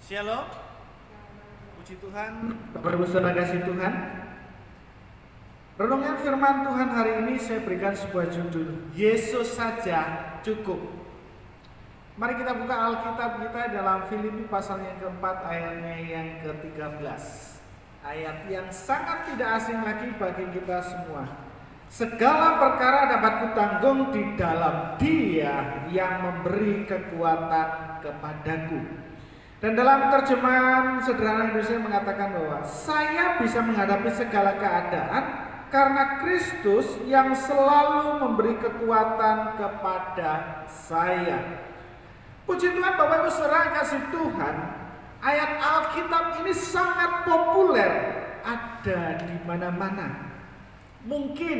Shalom, puji Tuhan, Bapak Ibu Saudara kasih Tuhan. Renungan firman Tuhan hari ini saya berikan sebuah judul, Yesus saja cukup. Mari kita buka Alkitab kita dalam Filipi pasal yang keempat ayatnya yang ke-13. Ayat yang sangat tidak asing lagi bagi kita semua. Segala perkara dapat kutanggung di dalam Dia yang memberi kekuatan kepadaku. Dan dalam terjemahan sederhana Indonesia mengatakan bahwa saya bisa menghadapi segala keadaan karena Kristus yang selalu memberi kekuatan kepada saya. Puji Tuhan Bapak Ibu Saudara kasih Tuhan, ayat Alkitab ini sangat populer, ada di mana-mana. Mungkin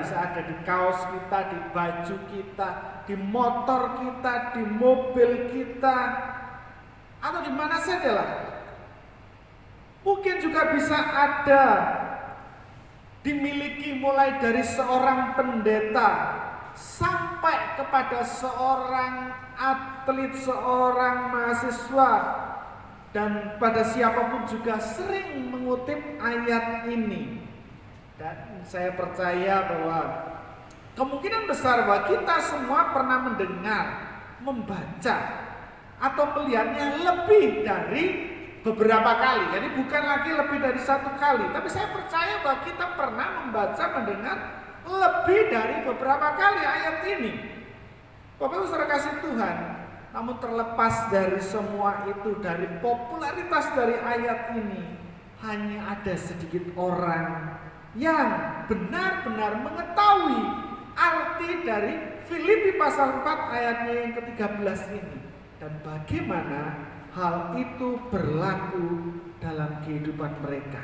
bisa ada di kaos kita, di baju kita, di motor kita, di mobil kita, atau di mana saja lah. Mungkin juga bisa ada dimiliki mulai dari seorang pendeta sampai kepada seorang atlet, seorang mahasiswa, dan pada siapapun juga sering mengutip ayat ini. Dan saya percaya bahwa kemungkinan besar bahwa kita semua pernah mendengar, membaca, atau melihatnya lebih dari beberapa kali. Jadi bukan lagi lebih dari satu kali, tapi saya percaya bahwa kita pernah membaca, mendengar lebih dari beberapa kali ayat ini. Bapak Ibu Saudara kasih Tuhan, namun terlepas dari semua itu, dari popularitas dari ayat ini, hanya ada sedikit orang yang benar-benar mengetahui arti dari Filipi pasal 4 ayatnya yang ke-13 ini. Dan bagaimana hal itu berlaku dalam kehidupan mereka.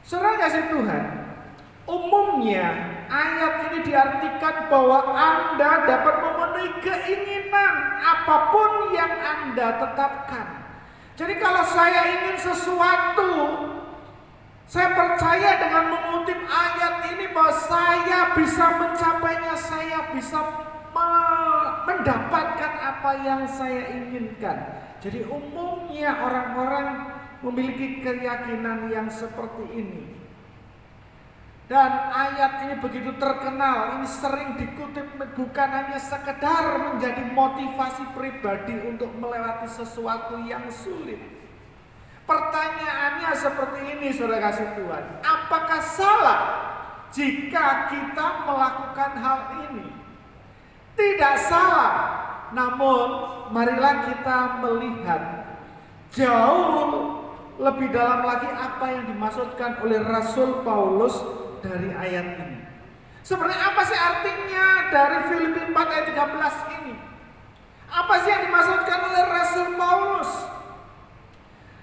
Saudara kasih Tuhan, umumnya ayat ini diartikan bahwa Anda dapat memenuhi keinginan apapun yang Anda tetapkan. Jadi kalau saya ingin sesuatu, saya percaya dengan mengutip ayat ini bahwa saya bisa mencapainya, saya bisa mendapatkan apa yang saya inginkan. Jadi umumnya orang-orang memiliki keyakinan yang seperti ini. Dan ayat ini begitu terkenal, ini sering dikutip, bukan hanya sekedar menjadi motivasi pribadi untuk melewati sesuatu yang sulit. Pertanyaannya seperti ini, saudara kasih Tuhan, apakah salah jika kita melakukan hal ini? Tidak salah, namun marilah kita melihat jauh lebih dalam lagi apa yang dimaksudkan oleh Rasul Paulus dari ayat ini. Sebenarnya apa sih artinya dari Filipi 4 ayat 13 ini? Apa sih yang dimaksudkan oleh Rasul Paulus?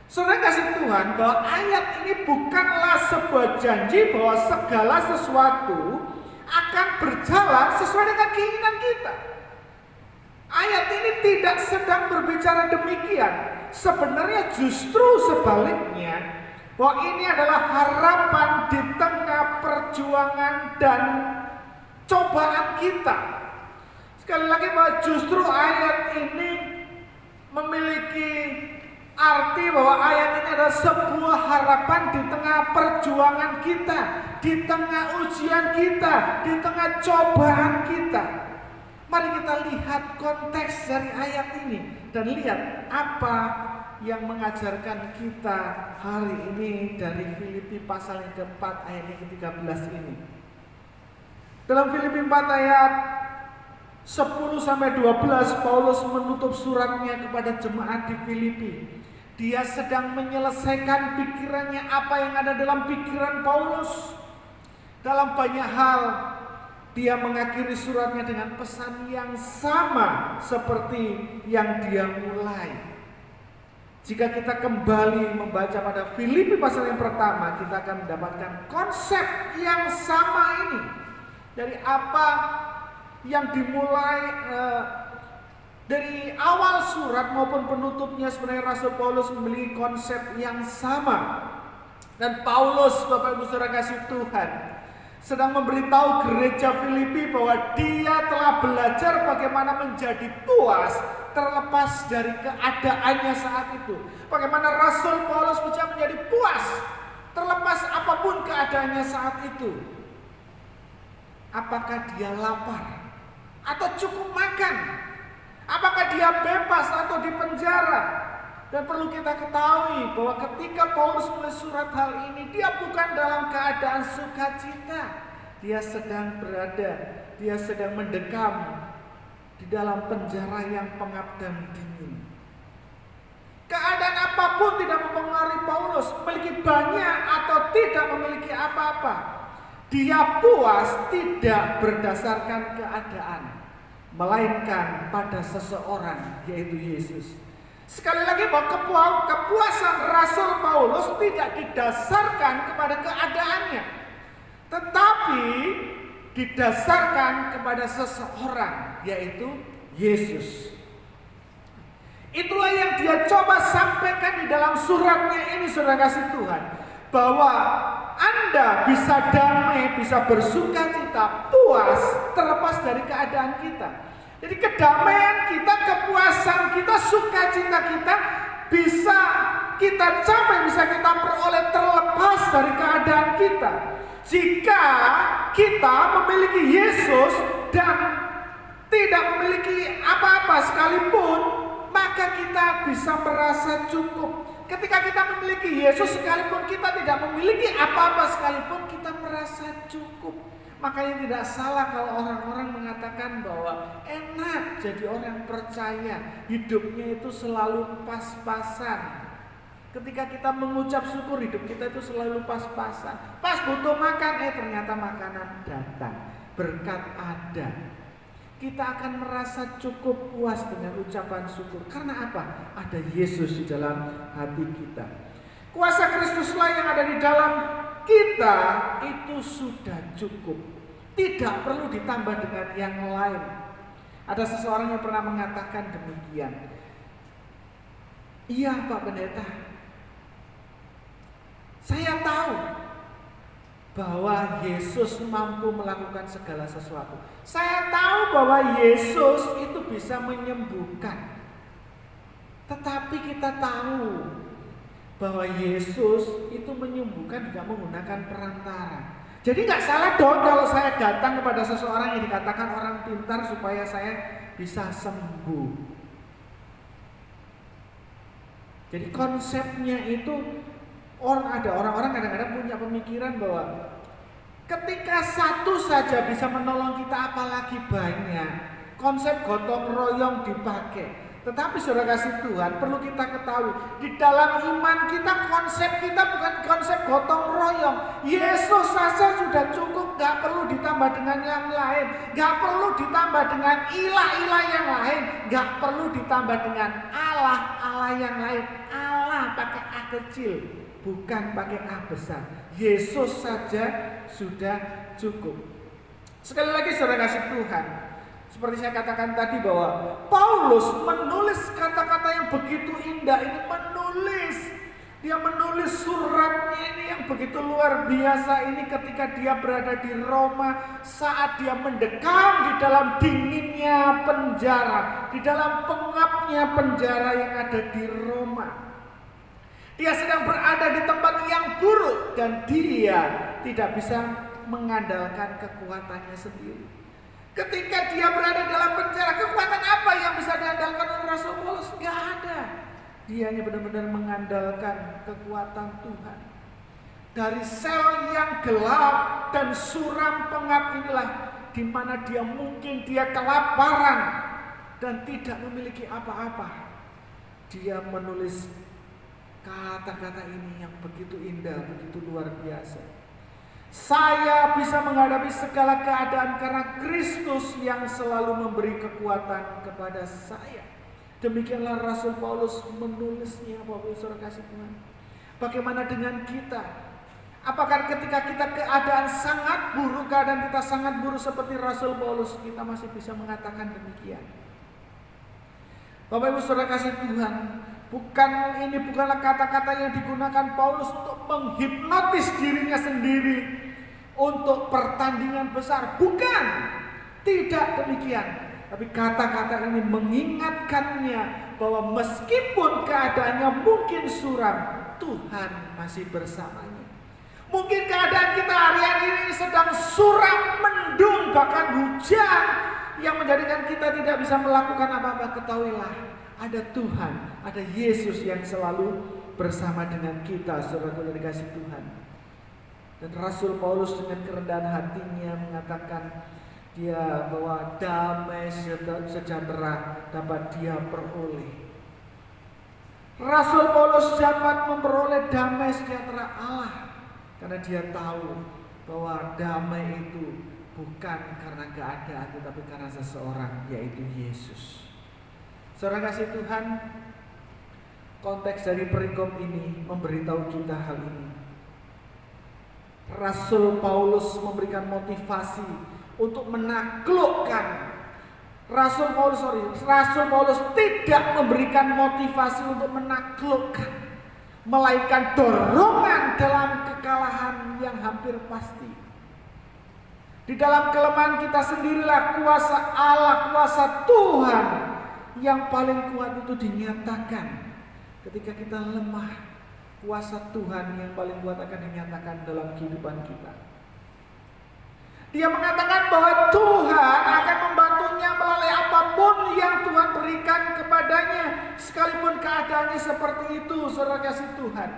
Saudara kasih Tuhan, bahwa ayat ini bukanlah sebuah janji bahwa segala sesuatu akan berjalan sesuai dengan keinginan kita. Ayat ini tidak sedang berbicara demikian. Sebenarnya justru sebaliknya, bahwa ini adalah harapan di tengah perjuangan dan cobaan kita. Sekali lagi bahwa justru ayat ini memiliki arti bahwa ayat ini adalah sebuah harapan di tengah perjuangan kita, di tengah ujian kita, di tengah cobaan kita. Mari kita lihat konteks dari ayat ini dan lihat apa yang mengajarkan kita hari ini dari Filipi pasal yang keempat ayat yang ke-13 ini. Dalam Filipi 4 ayat 10-12 Paulus menutup suratnya kepada jemaat di Filipi. Dia sedang menyelesaikan pikirannya, apa yang ada dalam pikiran Paulus. Dalam banyak hal dia mengakhiri suratnya dengan pesan yang sama seperti yang dia mulai. Jika kita kembali membaca pada Filipi pasal yang pertama, kita akan mendapatkan konsep yang sama ini. Dari apa yang dimulai dari awal surat maupun penutupnya, sebenarnya Rasul Paulus memiliki konsep yang sama. Dan Paulus, Bapak Ibu Saudara kasih Tuhan, sedang memberitahu gereja Filipi bahwa dia telah belajar bagaimana menjadi puas terlepas dari keadaannya saat itu. Bagaimana Rasul Paulus bisa menjadi puas terlepas apapun keadaannya saat itu. Apakah dia lapar atau cukup makan? Apakah dia bebas atau di penjara? Dan perlu kita ketahui bahwa ketika Paulus menulis surat hal ini, dia bukan dalam keadaan sukacita. Dia sedang mendekam di dalam penjara yang pengap dan dingin. Keadaan apapun tidak mempengaruhi Paulus, memiliki banyak atau tidak memiliki apa-apa. Dia puas tidak berdasarkan keadaan, melainkan pada seseorang, yaitu Yesus. Sekali lagi bahwa kepuasan Rasul Paulus tidak didasarkan kepada keadaannya, tetapi didasarkan kepada seseorang, yaitu Yesus. Itulah yang dia coba sampaikan di dalam suratnya ini, saudara kasih Tuhan, bahwa Anda bisa damai, bisa bersukacita, puas terlepas dari keadaan kita. Jadi kedamaian kita, kepuasan kita, sukacita kita bisa kita capai, bisa kita peroleh terlepas dari keadaan kita. Jika kita memiliki Yesus dan tidak memiliki apa-apa sekalipun, maka kita bisa merasa cukup. Ketika kita memiliki Yesus sekalipun kita tidak memiliki apa-apa sekalipun, kita merasa cukup. Makanya tidak salah kalau orang-orang mengatakan bahwa enak jadi orang percaya, hidupnya itu selalu pas-pasan. Ketika kita mengucap syukur, hidup kita itu selalu pas-pasan. Pas butuh makan, ternyata makanan datang, berkat ada. Kita akan merasa cukup puas dengan ucapan syukur. Karena apa? Ada Yesus di dalam hati kita. Kuasa Kristuslah yang ada di dalam kita itu sudah cukup. Tidak perlu ditambah dengan yang lain. Ada seseorang yang pernah mengatakan demikian. Iya Pak Pendeta, saya tahu bahwa Yesus mampu melakukan segala sesuatu. Saya tahu bahwa Yesus itu bisa menyembuhkan. Tetapi kita tahu bahwa Yesus itu menyembuhkan juga menggunakan perantara. Jadi nggak salah dong kalau saya datang kepada seseorang yang dikatakan orang pintar supaya saya bisa sembuh. Jadi konsepnya itu ada orang-orang kadang-kadang punya pemikiran bahwa ketika satu saja bisa menolong kita, apalagi banyak. Konsep gotong royong dipakai. Tetapi saudara kasih Tuhan, perlu kita ketahui, di dalam iman kita, konsep kita bukan konsep gotong royong. Yesus saja sudah cukup, gak perlu ditambah dengan yang lain, gak perlu ditambah dengan ilah-ilah yang lain, gak perlu ditambah dengan Allah yang lain. Allah pakai A kecil, bukan pakai A besar. Yesus saja sudah cukup. Sekali lagi saudara kasih Tuhan, seperti saya katakan tadi bahwa Paulus menulis kata-kata yang begitu indah ini, dia menulis suratnya ini yang begitu luar biasa ini ketika dia berada di Roma, saat dia mendekam di dalam dinginnya penjara, di dalam pengapnya penjara yang ada di Roma. Dia sedang berada di tempat yang buruk dan dia tidak bisa mengandalkan kekuatannya sendiri. Ketika dia berada dalam penjara, kekuatan apa yang bisa diandalkan oleh Rasul Paulus? Gak ada. Dia hanya benar-benar mengandalkan kekuatan Tuhan. Dari sel yang gelap dan suram pengap inilah di mana dia kelaparan dan tidak memiliki apa-apa. Dia menulis kata-kata ini yang begitu indah, begitu luar biasa. Saya bisa menghadapi segala keadaan karena Kristus yang selalu memberi kekuatan kepada saya. Demikianlah Rasul Paulus menulisnya, Bapak Ibu Saudara kasih Tuhan. Bagaimana dengan kita? Apakah ketika kita keadaan sangat buruk, keadaan kita sangat buruk seperti Rasul Paulus, kita masih bisa mengatakan demikian? Bapak Ibu Saudara kasih Tuhan, bukanlah kata-kata yang digunakan Paulus untuk menghipnotis dirinya sendiri, untuk pertandingan besar. Bukan, tidak demikian. Tapi kata-kata ini mengingatkannya bahwa meskipun keadaannya mungkin suram, Tuhan masih bersamanya. Mungkin keadaan kita hari ini sedang suram, mendung, bahkan hujan yang menjadikan kita tidak bisa melakukan apa-apa. Ketahuilah, ada Tuhan, ada Yesus yang selalu bersama dengan kita, saudara yang dikasih Tuhan. Dan Rasul Paulus dengan kerendahan hatinya mengatakan bahwa damai sejahtera dapat dia peroleh. Rasul Paulus dapat memperoleh damai sejahtera Allah karena dia tahu bahwa damai itu bukan karena keadaan tetapi karena seseorang, yaitu Yesus. Saudara kasih Tuhan, konteks dari perikop ini memberitahu kita hal ini. Rasul Paulus memberikan motivasi untuk menaklukkan. Rasul Paulus tidak memberikan motivasi untuk menaklukkan, melainkan dorongan dalam kekalahan yang hampir pasti. Di dalam kelemahan kita sendirilah kuasa Allah, kuasa Tuhan yang paling kuat itu dinyatakan. Ketika kita lemah, kuasa Tuhan yang paling kuat akan dinyatakan dalam kehidupan kita. Dia mengatakan bahwa Tuhan akan membantunya melalui apapun yang Tuhan berikan kepadanya, sekalipun keadaannya seperti itu, saudara kasih Tuhan.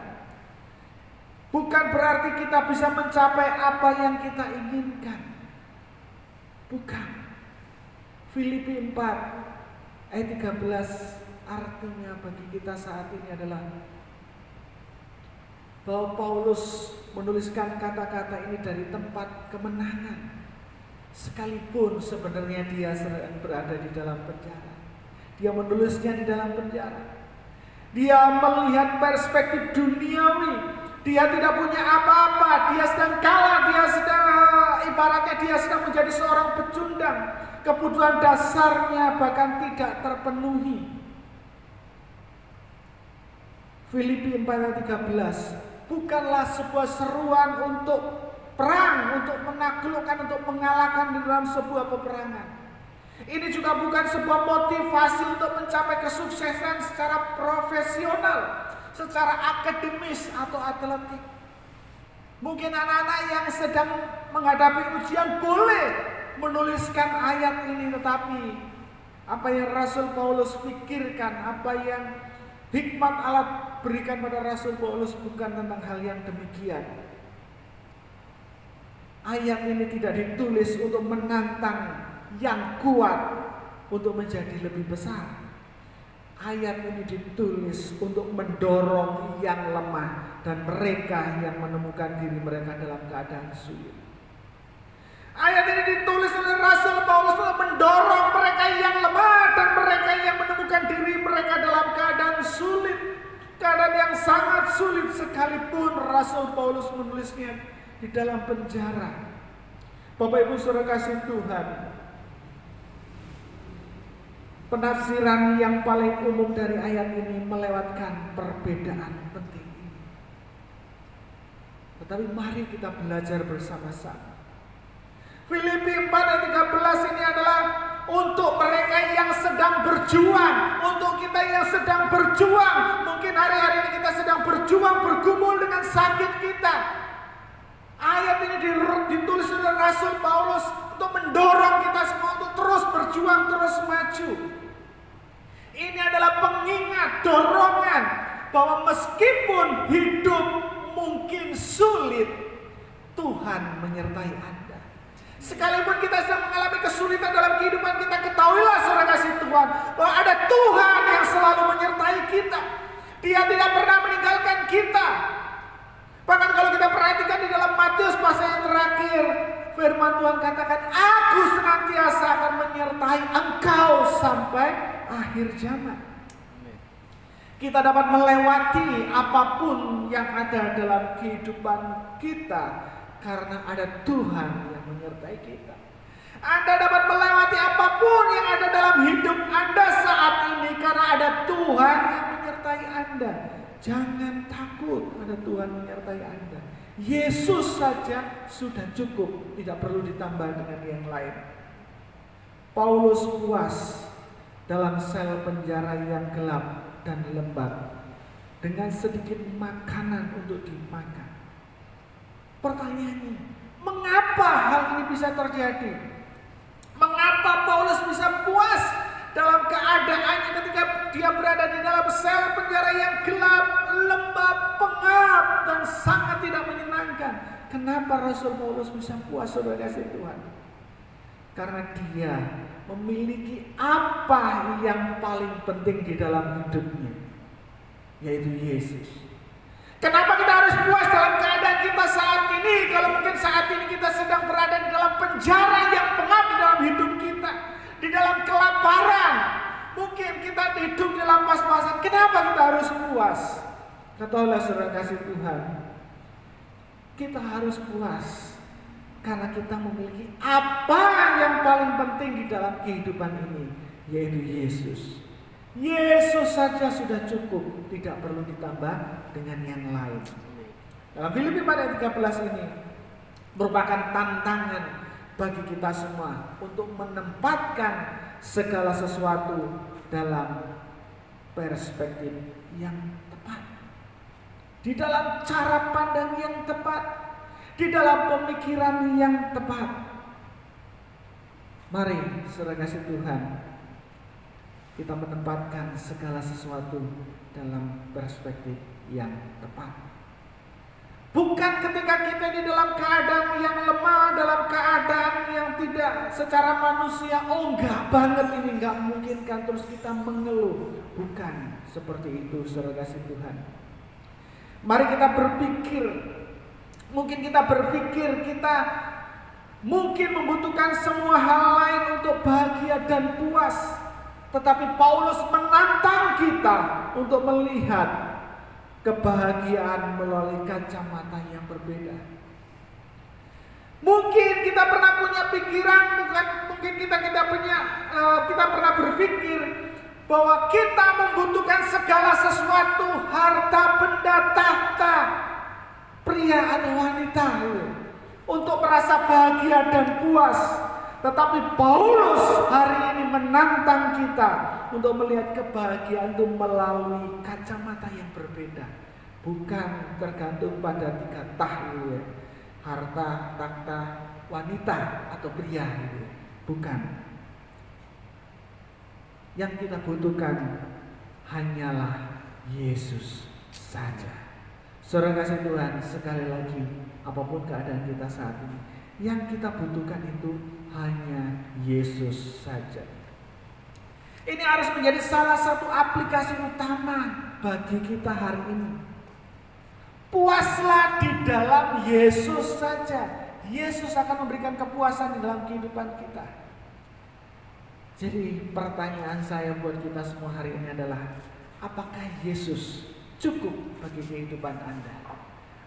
Bukan berarti kita bisa mencapai apa yang kita inginkan. Bukan. Filipi 4 ayat 13 artinya bagi kita saat ini adalah bahwa Paulus menuliskan kata-kata ini dari tempat kemenangan, sekalipun sebenarnya dia sedang berada di dalam penjara. Dia menulisnya di dalam penjara. Dia melihat perspektif duniawi. Dia tidak punya apa-apa. Dia sedang kalah. Dia sedang, ibaratnya dia sedang menjadi seorang pecundang. Kebutuhan dasarnya bahkan tidak terpenuhi. Filipi 4 ayat 13 bukanlah sebuah seruan untuk perang, untuk menaklukkan, untuk mengalahkan di dalam sebuah peperangan. Ini juga bukan sebuah motivasi untuk mencapai kesuksesan secara profesional, secara akademis atau atletik. Mungkin anak-anak yang sedang menghadapi ujian boleh menuliskan ayat ini, tetapi apa yang Rasul Paulus pikirkan, apa yang hikmat Allah berikan pada Rasul Paulus bukan tentang hal yang demikian. Ayat ini tidak ditulis untuk menantang yang kuat untuk menjadi lebih besar. Ayat ini ditulis untuk mendorong yang lemah dan mereka yang menemukan diri mereka dalam keadaan sulit. Ayat ini ditulis oleh Rasul Paulus untuk mendorong mereka yang lemah dan mereka yang menemukan diri mereka dalam keadaan sulit. Keadaan yang sangat sulit sekalipun Rasul Paulus menulisnya di dalam penjara. Bapak Ibu Saudara kasih Tuhan, penafsiran yang paling umum dari ayat ini melewatkan perbedaan penting ini. Tetapi mari kita belajar bersama-sama. Filipi 4 ayat 13 ini adalah untuk mereka yang sedang berjuang, untuk kita yang sedang berjuang. Mungkin hari-hari ini kita sedang berjuang, bergumul dengan sakit kita. Ayat ini ditulis oleh Rasul Paulus untuk mendorong kita semua untuk terus berjuang, terus maju. Ini adalah pengingat, dorongan bahwa meskipun hidup mungkin sulit, Tuhan menyertai Anda. Sekalipun kita sedang mengalami kesulitan dalam kehidupan kita, ketahuilah saudara kasih Tuhan bahwa ada Tuhan yang selalu menyertai kita. Dia tidak pernah meninggalkan kita. Bahkan kalau kita perhatikan di dalam Matius pasal yang terakhir, firman Tuhan katakan, aku senantiasa akan menyertai engkau sampai akhir zaman. Kita dapat melewati apapun yang ada dalam kehidupan kita karena ada Tuhan yang menyertai kita. Anda dapat melewati apapun yang ada dalam hidup Anda saat ini karena ada Tuhan yang menyertai Anda. Jangan takut, ada Tuhan menyertai Anda. Yesus saja sudah cukup, tidak perlu ditambah dengan yang lain. Paulus puas dalam sel penjara yang gelap dan lembab dengan sedikit makanan untuk dimakan. Pertanyaannya, mengapa hal ini bisa terjadi? Mengapa Paulus bisa puas dalam keadaannya ketika dia berada di dalam sel penjara yang gelap, lembab, pengap, dan sangat tidak menyenangkan? Kenapa Rasul Paulus bisa puas, saudara kasih Tuhan? Karena dia memiliki apa yang paling penting di dalam hidupnya, yaitu Yesus. Kenapa kita harus puas dalam keadaan kita saat ini? Kalau mungkin saat ini kita sedang berada di dalam penjara yang pengap di dalam hidup kita, di dalam kelaparan, mungkin kita hidup dalam pas-pasan. Kenapa kita harus puas? Katakanlah saudara kasih Tuhan, kita harus puas karena kita memiliki apa yang paling penting di dalam kehidupan ini, yaitu Yesus. Yesus saja sudah cukup, tidak perlu ditambah dengan yang lain. Dalam Filipi 4 ayat 13 ini merupakan tantangan bagi kita semua untuk menempatkan segala sesuatu dalam perspektif yang tepat, di dalam cara pandang yang tepat, di dalam pemikiran yang tepat. Mari saudara kasih Tuhan, kita menempatkan segala sesuatu dalam perspektif yang tepat. Bukan ketika kita di dalam keadaan yang lemah, dalam keadaan yang tidak secara manusia, oh enggak banget ini, enggak mungkin kan, terus kita mengeluh. Bukan seperti itu saudara kasih Tuhan. Mari kita berpikir, mungkin kita mungkin membutuhkan semua hal lain untuk bahagia dan puas. Tetapi Paulus menantang kita untuk melihat kebahagiaan melalui kacamata yang berbeda. Mungkin kita pernah punya pikiran, mungkin kita pernah berpikir bahwa kita membutuhkan segala sesuatu, harta, benda, tahta, pria atau wanita, untuk merasa bahagia dan puas. Tetapi Paulus hari ini menantang kita untuk melihat kebahagiaan itu melalui kacamata yang berbeda. Bukan tergantung pada 3 tahun, harta, takhta, wanita atau pria. Bukan. Yang kita butuhkan hanyalah Yesus saja. Saudara kasih Tuhan, sekali lagi, apapun keadaan kita saat ini, yang kita butuhkan itu hanya Yesus saja. Ini harus menjadi salah satu aplikasi utama bagi kita hari ini. Puaslah di dalam Yesus saja. Yesus akan memberikan kepuasan di dalam kehidupan kita. Jadi pertanyaan saya buat kita semua hari ini adalah, apakah Yesus cukup bagi kehidupan Anda?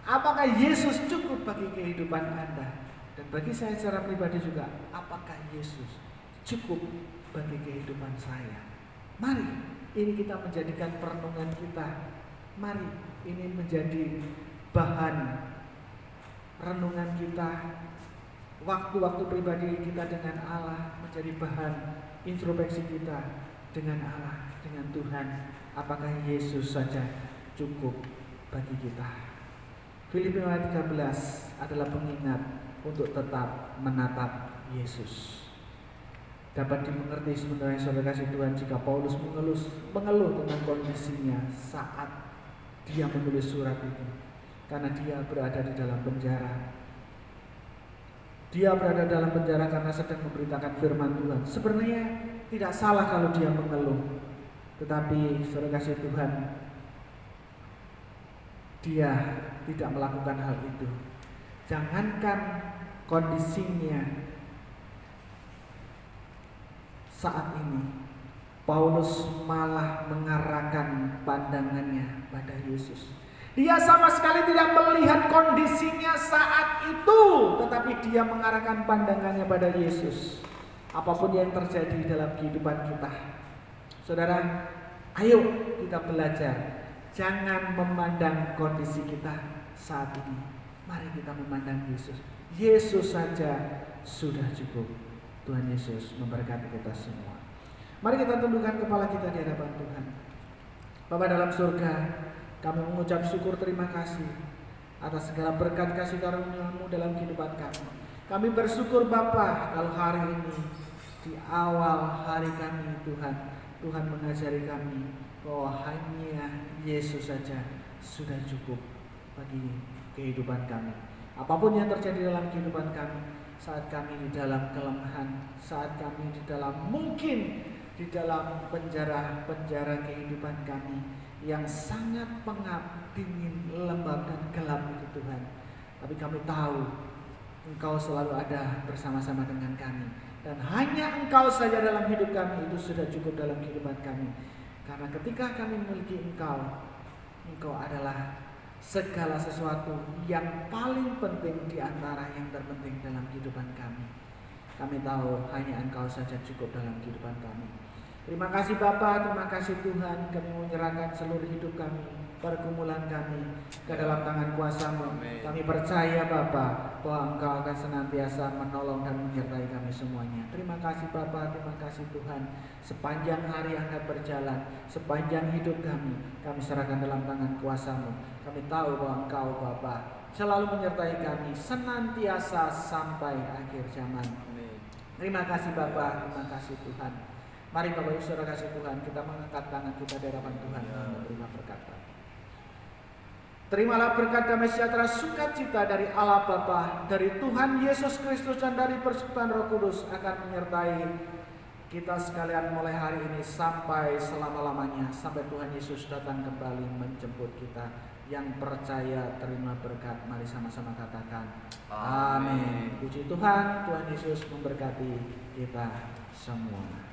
Apakah Yesus cukup bagi kehidupan Anda? Dan bagi saya secara pribadi juga, apakah Yesus cukup bagi kehidupan saya? Mari ini kita menjadikan perenungan kita. Mari ini menjadi bahan renungan kita. Waktu-waktu pribadi kita dengan Allah menjadi bahan introspeksi kita dengan Allah, dengan Tuhan. Apakah Yesus saja cukup bagi kita? Filipi 13 adalah pengingat untuk tetap menatap Yesus. Dapat dimengerti sebenarnya saudara kasih Tuhan jika Paulus mengeluh tentang kondisinya saat dia menulis surat itu, karena dia berada di dalam penjara. Dia berada dalam penjara karena sedang memberitakan firman Tuhan. Sebenarnya tidak salah kalau dia mengeluh, tetapi saudara kasih Tuhan, dia tidak melakukan hal itu. Jangankan kondisinya saat ini, Paulus malah mengarahkan pandangannya pada Yesus. Dia sama sekali tidak melihat kondisinya saat itu, tetapi dia mengarahkan pandangannya pada Yesus. Apapun yang terjadi dalam kehidupan kita, saudara, ayo kita belajar Jangan memandang kondisi kita saat ini. Mari kita memandang Yesus. Yesus saja sudah cukup. Tuhan Yesus memberkati kita semua. Mari kita tundukkan kepala kita di hadapan Tuhan. Bapa dalam surga, kami mengucap syukur terima kasih atas segala berkat kasih karunia-Mu dalam kehidupan kami. Kami bersyukur Bapa kalau hari ini di awal hari kami Tuhan mengajari kami bahwa hanya Yesus saja sudah cukup bagi kehidupan kami. Apapun yang terjadi dalam kehidupan kami, saat kami di dalam kelemahan, saat kami di dalam mungkin di dalam penjara kehidupan kami yang sangat pengap, dingin, lembab dan gelap itu Tuhan. Tapi kami tahu Engkau selalu ada bersama-sama dengan kami. Dan hanya Engkau saja dalam hidup kami itu sudah cukup dalam kehidupan kami. Karena ketika kami memiliki Engkau adalah segala sesuatu yang paling penting di antara yang terpenting dalam kehidupan kami. Kami tahu hanya Engkau saja cukup dalam kehidupan kami. Terima kasih Bapa, terima kasih Tuhan. Kami menyerahkan seluruh hidup kami, pergumulan kami ke dalam tangan kuasa-Mu. Kami percaya Bapa bahwa Engkau akan senantiasa menolong dan menyertai kami semuanya. Terima kasih Bapa, terima kasih Tuhan. Sepanjang hari yang akan berjalan, sepanjang hidup kami serahkan dalam tangan kuasa-Mu. Kami tahu bahwa Engkau Bapa selalu menyertai kami senantiasa sampai akhir zaman. Terima kasih Bapa, terima kasih Tuhan. Mari Bapak Ibu Saudara kasih Tuhan, kita mengangkat tangan kita di hadapan Tuhan dan menerima berkat. Terimalah berkat damai sejahtera sukacita dari Allah Bapa, dari Tuhan Yesus Kristus dan dari persekutuan Roh Kudus akan menyertai kita sekalian mulai hari ini sampai selama-lamanya, sampai Tuhan Yesus datang kembali menjemput kita. Yang percaya terima berkat, mari sama-sama katakan amin. Puji Tuhan, Tuhan Yesus memberkati kita semua.